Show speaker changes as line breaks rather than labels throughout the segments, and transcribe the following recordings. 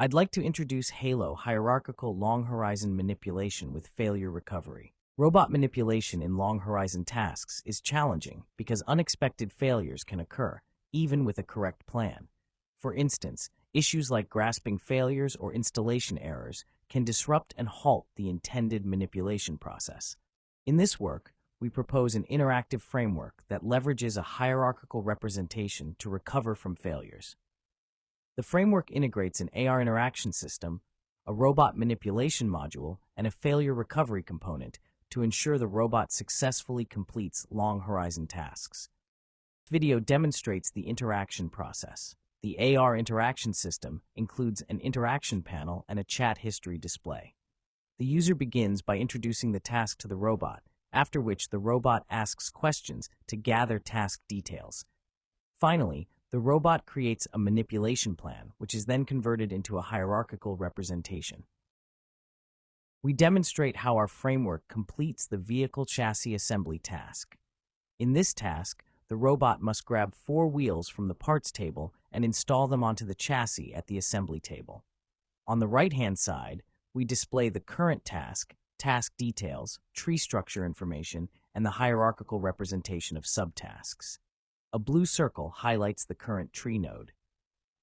I'd like to introduce HALO, Hierarchical Long-Horizon Manipulation with Failure Recovery. Robot manipulation in long-horizon tasks is challenging because unexpected failures can occur, even with a correct plan. For instance, issues like grasping failures or installation errors can disrupt and halt the intended manipulation process. In this work, we propose an interactive framework that leverages a hierarchical representation to recover from failures. The framework integrates an AR interaction system, a robot manipulation module, and a failure recovery component to ensure the robot successfully completes long-horizon tasks. This video demonstrates the interaction process. The AR interaction system includes an interaction panel and a chat history display. The user begins by introducing the task to the robot, after which the robot asks questions to gather task details. Finally, the robot creates a manipulation plan, which is then converted into a hierarchical representation. We demonstrate how our framework completes the vehicle chassis assembly task. In this task, the robot must grab 4 wheels from the parts table and install them onto the chassis at the assembly table. On the right-hand side, we display the current task, task details, tree structure information, and the hierarchical representation of subtasks. A blue circle highlights the current tree node.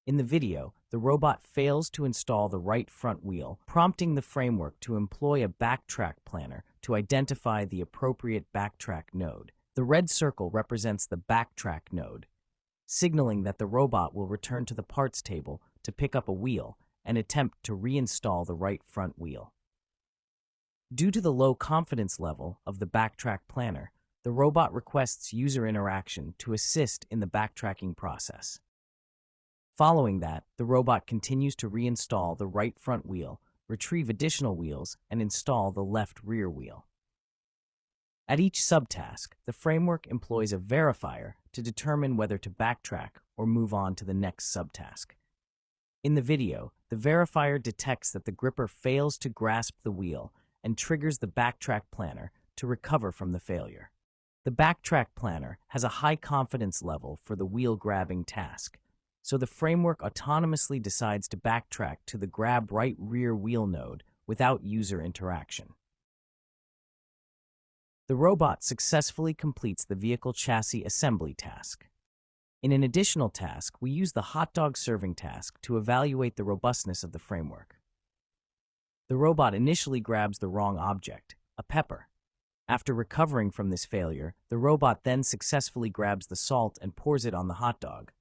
In the video, the robot fails to install the right front wheel, prompting the framework to employ a backtrack planner to identify the appropriate backtrack node. The red circle represents the backtrack node, signaling that the robot will return to the parts table to pick up a wheel and attempt to reinstall the right front wheel. Due to the low confidence level of the backtrack planner, the robot requests user interaction to assist in the backtracking process. Following that, the robot continues to reinstall the right front wheel, retrieve additional wheels, and install the left rear wheel. At each subtask, the framework employs a verifier to determine whether to backtrack or move on to the next subtask. In the video, the verifier detects that the gripper fails to grasp the wheel and triggers the backtrack planner to recover from the failure. The backtrack planner has a high confidence level for the wheel-grabbing task, so the framework autonomously decides to backtrack to the grab right rear wheel node without user interaction. The robot successfully completes the vehicle chassis assembly task. In an additional task, we use the hot dog serving task to evaluate the robustness of the framework. The robot initially grabs the wrong object, a pepper. After recovering from this failure, the robot then successfully grabs the salt and pours it on the hot dog.